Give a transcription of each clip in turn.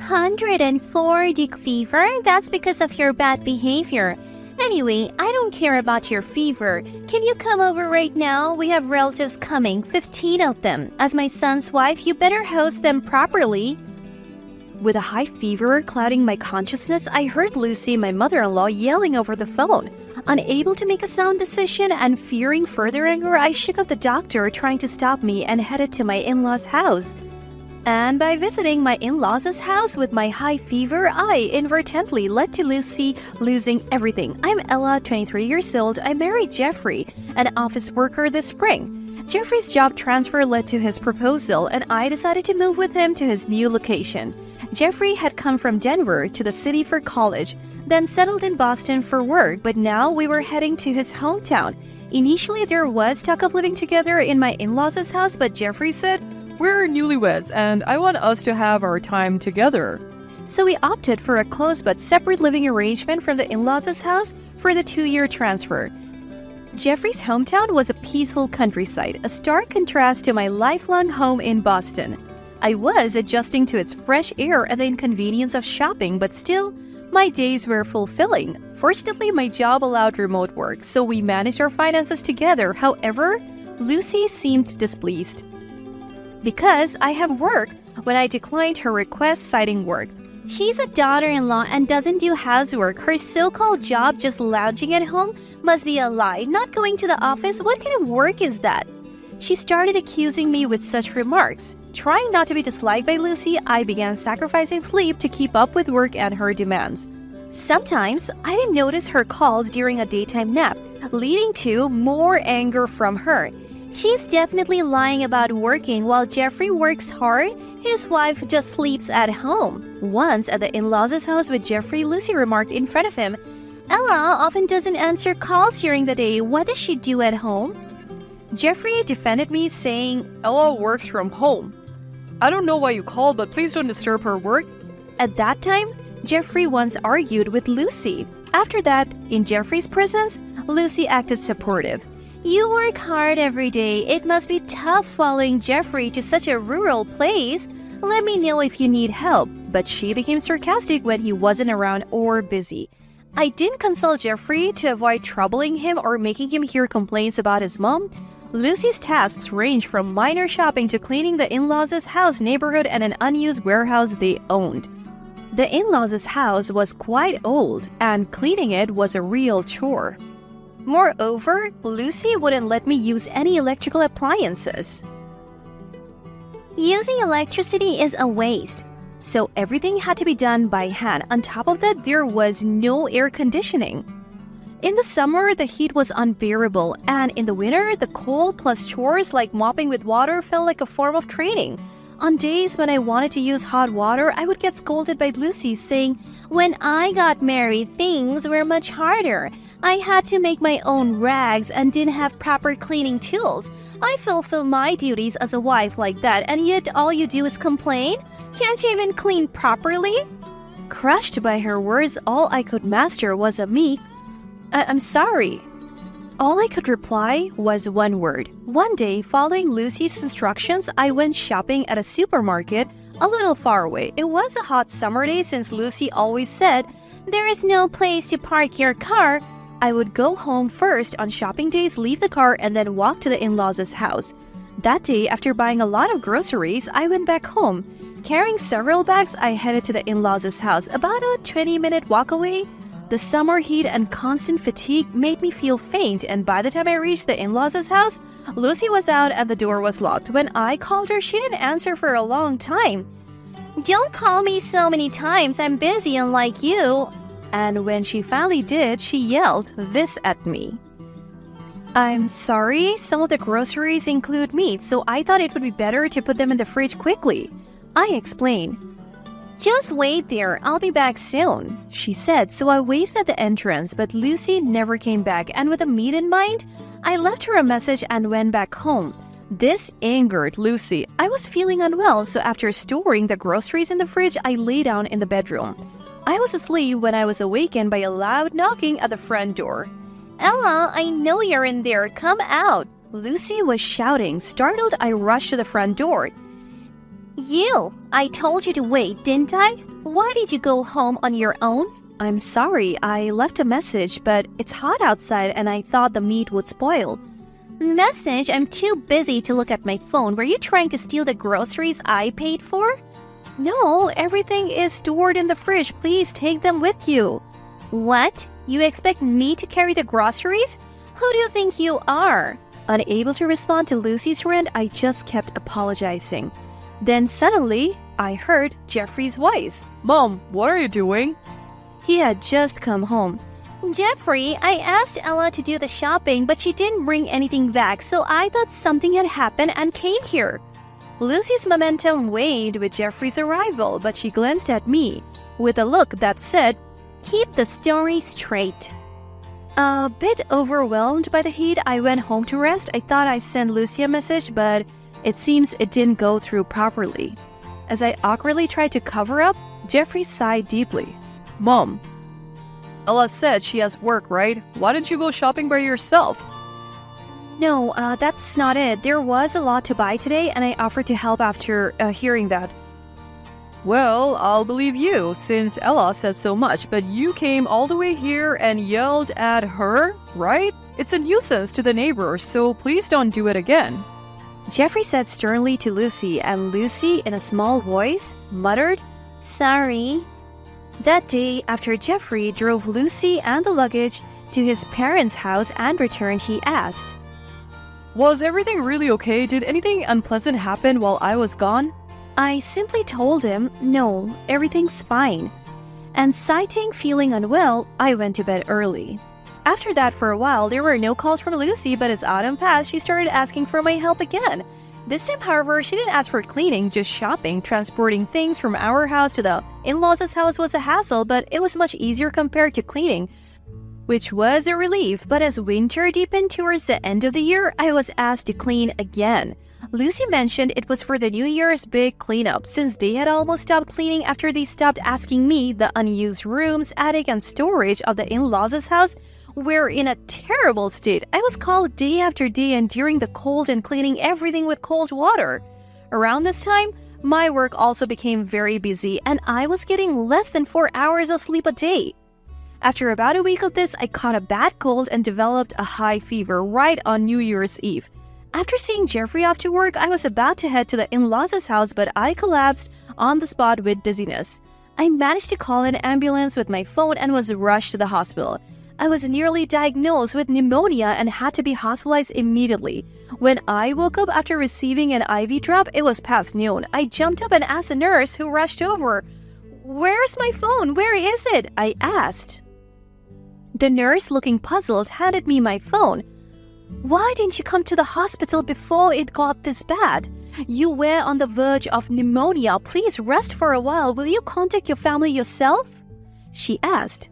104 fever? That's because of your bad behavior. Anyway, I don't care about your fever. Can you come over right now? We have relatives coming, 15 of them. As my son's wife, you better host them properly. With a high fever clouding my consciousness, I heard Lucy, my mother-in-law, yelling over the phone. Unable to make a sound decision and fearing further anger, I shook off the doctor trying to stop me and headed to my in-laws' house. And by visiting my in-laws' house with my high fever, I inadvertently led to Lucy losing everything. I'm Ella, 23 years old. I married Jeffrey, an office worker, this spring. Jeffrey's job transfer led to his proposal, and I decided to move with him to his new location. Jeffrey had come from Denver to the city for college, then settled in Boston for work, but now we were heading to his hometown. Initially, there was talk of living together in my in-laws' house, but Jeffrey said, "We're newlyweds, and I want us to have our time together." So we opted for a close but separate living arrangement from the in-laws' house for the 2-year transfer. Jeffrey's hometown was a peaceful countryside, a stark contrast to my lifelong home in Boston. I was adjusting to its fresh air and the inconvenience of shopping, but still, my days were fulfilling. Fortunately, my job allowed remote work, so we managed our finances together. However, Lucy seemed displeased. Because I have work, when I declined her request citing work. She's a daughter-in-law and doesn't do housework. Her so-called job just lounging at home must be a lie. Not going to the office? What kind of work is that? She started accusing me with such remarks. Trying not to be disliked by Lucy, I began sacrificing sleep to keep up with work and her demands. Sometimes, I didn't notice her calls during a daytime nap, leading to more anger from her. She's definitely lying about working. While Jeffrey works hard, his wife just sleeps at home. Once at the in-laws' house with Jeffrey, Lucy remarked in front of him, "Ella often doesn't answer calls during the day. What does she do at home?" Jeffrey defended me, saying, "Ella works from home. I don't know why you called, but please don't disturb her work." At that time, Jeffrey once argued with Lucy. After that, in Jeffrey's presence, Lucy acted supportive. "You work hard every day. It must be tough following Jeffrey to such a rural place. Let me know if you need help." But she became sarcastic when he wasn't around or busy. I didn't consult Jeffrey to avoid troubling him or making him hear complaints about his mom. Lucy's tasks range from minor shopping to cleaning the in-laws' house, neighborhood, and an unused warehouse they owned. The in-laws' house was quite old, and cleaning it was a real chore. Moreover, Lucy wouldn't let me use any electrical appliances. Using electricity is a waste, so everything had to be done by hand. On top of that, there was no air conditioning. In the summer, the heat was unbearable, and in the winter, the cold plus chores like mopping with water felt like a form of training. On days when I wanted to use hot water, I would get scolded by Lucy, saying, "When I got married, things were much harder. I had to make my own rags and didn't have proper cleaning tools. I fulfill my duties as a wife like that, and yet all you do is complain? Can't you even clean properly?" Crushed by her words, all I could master was a meek, I'm sorry." All I could reply was one word. One day, following Lucy's instructions, I went shopping at a supermarket a little far away. It was a hot summer day since Lucy always said, "There is no place to park your car." I would go home first on shopping days, leave the car, and then walk to the in-laws' house. That day, after buying a lot of groceries, I went back home. Carrying several bags, I headed to the in-laws' house, about a 20-minute walk away. The summer heat and constant fatigue made me feel faint, and by the time I reached the in-laws' house, Lucy was out and the door was locked. When I called her, she didn't answer for a long time. "Don't call me so many times, I'm busy unlike you." And when she finally did, she yelled this at me. "I'm sorry, some of the groceries include meat, so I thought it would be better to put them in the fridge quickly." I explained. "Just wait there, I'll be back soon," she said, so I waited at the entrance, but Lucy never came back, and with a meet in mind, I left her a message and went back home. This angered Lucy. I was feeling unwell, so after storing the groceries in the fridge, I lay down in the bedroom. I was asleep when I was awakened by a loud knocking at the front door. "Ella, I know you're in there, come out." Lucy was shouting. Startled, I rushed to the front door. You! I told you to wait, didn't I? Why did you go home on your own? I'm sorry, I left a message, but it's hot outside and I thought the meat would spoil. Message? I'm too busy to look at my phone. Were you trying to steal the groceries I paid for? No, everything is stored in the fridge. Please take them with you. What? You expect me to carry the groceries? Who do you think you are? Unable to respond to Lucy's rant, I just kept apologizing. Then suddenly, I heard Jeffrey's voice. Mom, what are you doing? He had just come home. Jeffrey, I asked Ella to do the shopping, but she didn't bring anything back, so I thought something had happened and came here. Lucy's momentum waned with Jeffrey's arrival, but she glanced at me with a look that said, "Keep the story straight." A bit overwhelmed by the heat, I went home to rest. I thought I sent Lucy a message, but it seems it didn't go through properly. As I awkwardly tried to cover up, Jeffrey sighed deeply. Mom, Ella said she has work, right? Why didn't you go shopping by yourself? No, that's not it. There was a lot to buy today, and I offered to help after hearing that. Well, I'll believe you, since Ella said so much, but you came all the way here and yelled at her, right? It's a nuisance to the neighbors, so please don't do it again. Jeffrey said sternly to Lucy, and Lucy, in a small voice, muttered, "Sorry." That day, after Jeffrey drove Lucy and the luggage to his parents' house and returned, he asked, Was everything really okay? Did anything unpleasant happen while I was gone? I simply told him, no, everything's fine. And citing feeling unwell, I went to bed early. After that, for a while, there were no calls from Lucy, but as autumn passed, she started asking for my help again. This time, however, she didn't ask for cleaning, just shopping. Transporting things from our house to the in-laws' house was a hassle, but it was much easier compared to cleaning, which was a relief. But as winter deepened towards the end of the year, I was asked to clean again. Lucy mentioned it was for the New Year's big cleanup, since they had almost stopped cleaning after they stopped asking me. The unused rooms, attic, and storage of the in-laws' house were in a terrible state. I was called day after day enduring the cold and cleaning everything with cold water. Around this time, my work also became very busy, and I was getting less than 4 hours of sleep a day. After about a week of this, I caught a bad cold and developed a high fever right on New Year's Eve. After seeing Jeffrey off to work, I was about to head to the in-laws' house, but I collapsed on the spot with dizziness. I managed to call an ambulance with my phone and was rushed to the hospital. I was nearly diagnosed with pneumonia and had to be hospitalized immediately. When I woke up after receiving an IV drop, it was past noon. I jumped up and asked the nurse, who rushed over, "Where's my phone? Where is it?" I asked. The nurse, looking puzzled, handed me my phone. "Why didn't you come to the hospital before it got this bad? You were on the verge of pneumonia. Please rest for a while. Will you contact your family yourself?" she asked.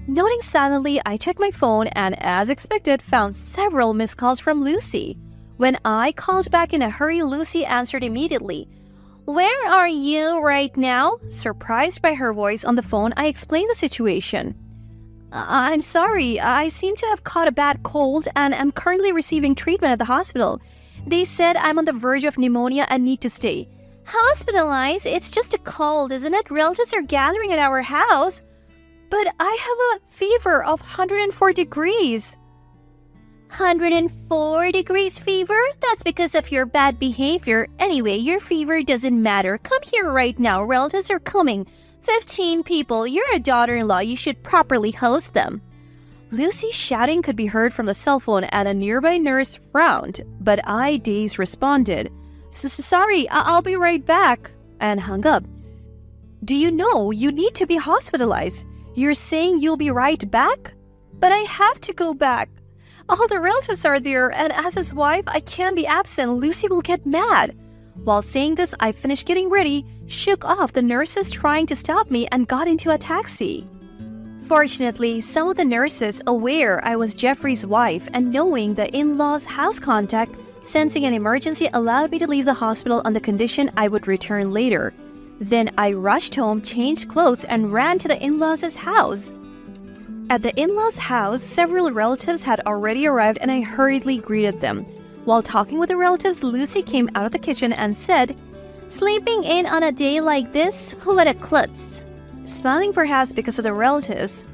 Noting silently, I checked my phone and, as expected, found several missed calls from Lucy. When I called back in a hurry, Lucy answered immediately. "Where are you right now?" Surprised by her voice on the phone, I explained the situation. "I'm sorry, I seem to have caught a bad cold and am currently receiving treatment at the hospital. They said I'm on the verge of pneumonia and need to stay." "Hospitalized? It's just a cold, isn't it? Relatives are gathering at our house." "But I have a fever of 104 degrees. 104 degrees fever? That's because of your bad behavior. Anyway, your fever doesn't matter. Come here right now. Relatives are coming. 15 people. You're a daughter-in-law. You should properly host them." Lucy's shouting could be heard from the cell phone, and a nearby nurse frowned, but I, dazed, responded, "Sorry, I'll be right back," and hung up. "Do you know you need to be hospitalized? You're saying you'll be right back?" "But I have to go back. All the relatives are there, and as his wife, I can't be absent. Lucy will get mad." While saying this, I finished getting ready, shook off the nurses trying to stop me, and got into a taxi. Fortunately, some of the nurses, aware I was Jeffrey's wife and knowing the in-laws' house contact, sensing an emergency, allowed me to leave the hospital on the condition I would return later. Then I rushed home, changed clothes, and ran to the in-laws' house. At the in-laws' house, several relatives had already arrived, and I hurriedly greeted them. While talking with the relatives, Lucy came out of the kitchen and said, Sleeping in on a day like this? Who would a klutz? Smiling perhaps because of the relatives.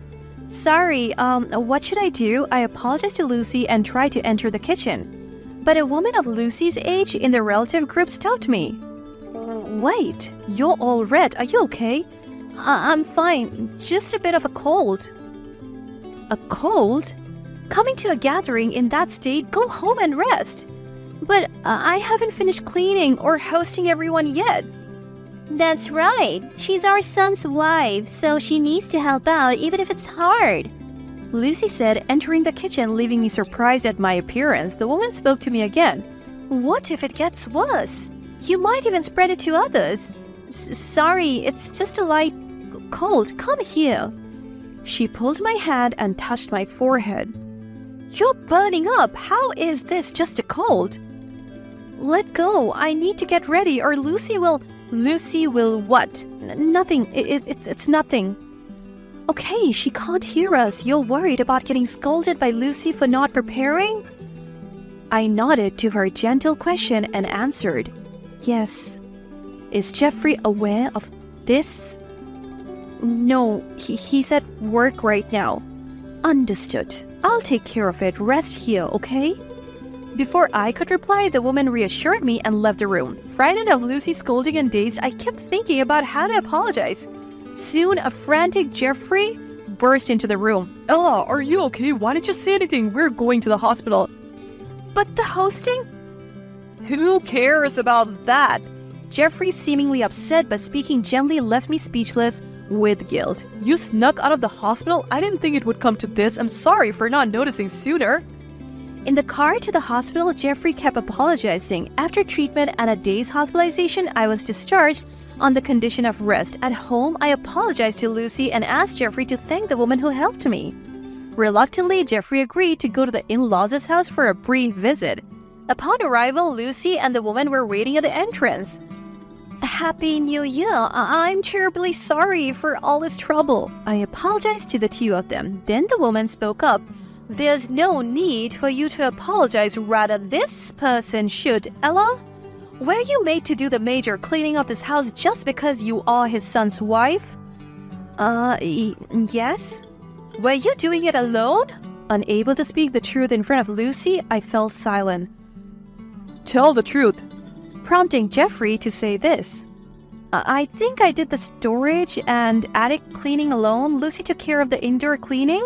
Sorry, what should I do? I apologized to Lucy and tried to enter the kitchen. But a woman of Lucy's age in the relative group stopped me. Wait, you're all red. Are you okay? I'm fine. Just a bit of a cold. A cold? Coming to a gathering in that state, go home and rest. But I haven't finished cleaning or hosting everyone yet. That's right. She's our son's wife, so she needs to help out even if it's hard. Lucy said, entering the kitchen, leaving me surprised at my appearance. The woman spoke to me again. What if it gets worse? You might even spread it to others. Sorry, it's just a light cold. Come here. She pulled my hand and touched my forehead. You're burning up. How is this just a cold? Let go. I need to get ready or Lucy will... Lucy will what? Nothing. It's nothing. Okay, she can't hear us. You're worried about getting scolded by Lucy for not preparing? I nodded to her gentle question and answered, yes. Is Jeffrey aware of this? No, he's at work right now. Understood. I'll take care of it. Rest here, okay? Before I could reply, the woman reassured me and left the room. Frightened of Lucy's scolding and dates, I kept thinking about how to apologize. Soon, a frantic Jeffrey burst into the room. Ella, are you okay? Why didn't you say anything? We're going to the hospital. But the hosting? Who cares about that? Jeffrey, seemingly upset but speaking gently, left me speechless with guilt. You snuck out of the hospital? I didn't think it would come to this. I'm sorry for not noticing sooner. In the car to the hospital, Jeffrey kept apologizing. After treatment and a day's hospitalization, I was discharged on the condition of rest. At home, I apologized to Lucy and asked Jeffrey to thank the woman who helped me. Reluctantly, Jeffrey agreed to go to the in-laws' house for a brief visit. Upon arrival, Lucy and the woman were waiting at the entrance. Happy New Year! I'm terribly sorry for all this trouble. I apologized to the two of them. Then the woman spoke up. There's no need for you to apologize. Rather, this person should. Ella, were you made to do the major cleaning of this house just because you are his son's wife? Yes. Were you doing it alone? Unable to speak the truth in front of Lucy, I fell silent. Tell the truth. Prompting Jeffrey to say this. I think I did the storage and attic cleaning alone. Lucy took care of the indoor cleaning.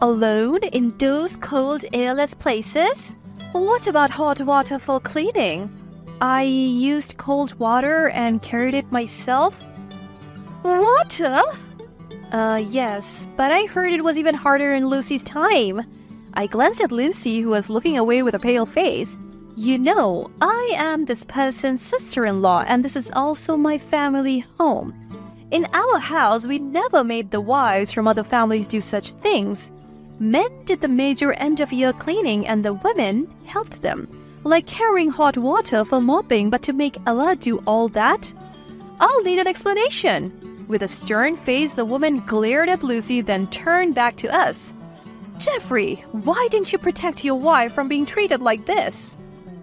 Alone in those cold, airless places? What about hot water for cleaning? I used cold water and carried it myself. Water? Yes, but I heard it was even harder in Lucy's time. I glanced at Lucy, who was looking away with a pale face. You know, I am this person's sister-in-law, and this is also my family home. In our house, we never made the wives from other families do such things. Men did the major end-of-year cleaning, and the women helped them, like carrying hot water for mopping, but to make Ella do all that? I'll need an explanation. With a stern face, the woman glared at Lucy, then turned back to us. Jeffrey, why didn't you protect your wife from being treated like this?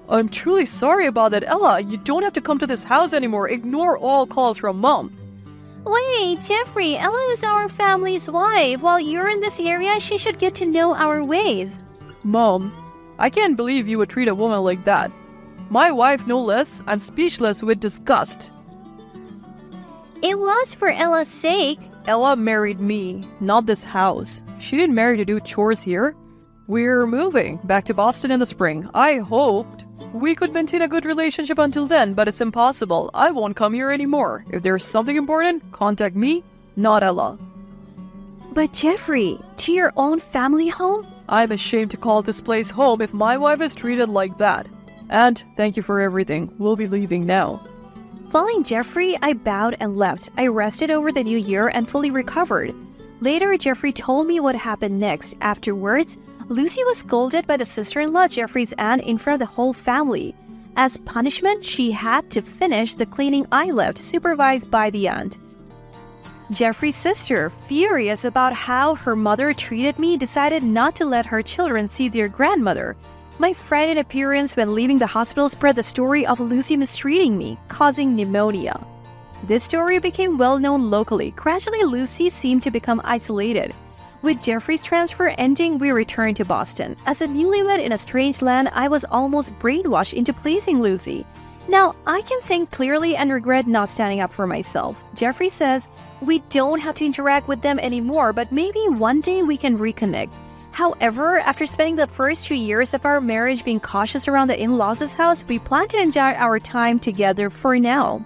I'm truly sorry about that, Ella. You don't have to come to this house anymore. Ignore all calls from Mom. Wait, Jeffrey, Ella is our family's wife. While you're in this area, she should get to know our ways. Mom, I can't believe you would treat a woman like that. My wife, no less. I'm speechless with disgust. It was for Ella's sake. Ella married me, not this house. She didn't marry to do chores here. We're moving back to Boston in the spring. I hoped we could maintain a good relationship until then, but it's impossible. I won't come here anymore. If there's something important, contact me, not Ella. But Jeffrey, to your own family home? I'm ashamed to call this place home if my wife is treated like that. And thank you for everything. We'll be leaving now. Following Jeffrey, I bowed and left. I rested over the new year and fully recovered. Later, Jeffrey told me what happened next. Afterwards, Lucy was scolded by the sister-in-law, Jeffrey's aunt, in front of the whole family. As punishment, she had to finish the cleaning I left, supervised by the aunt. Jeffrey's sister, furious about how her mother treated me, decided not to let her children see their grandmother. My friend in appearance when leaving the hospital spread the story of Lucy mistreating me, causing pneumonia. This story became well known locally. Gradually, Lucy seemed to become isolated. With Jeffrey's transfer ending, we returned to Boston. As a newlywed in a strange land, I was almost brainwashed into pleasing Lucy. Now, I can think clearly and regret not standing up for myself. Jeffrey says, we don't have to interact with them anymore, but maybe one day we can reconnect. However, after spending the first 2 years of our marriage being cautious around the in-laws' house, we plan to enjoy our time together for now.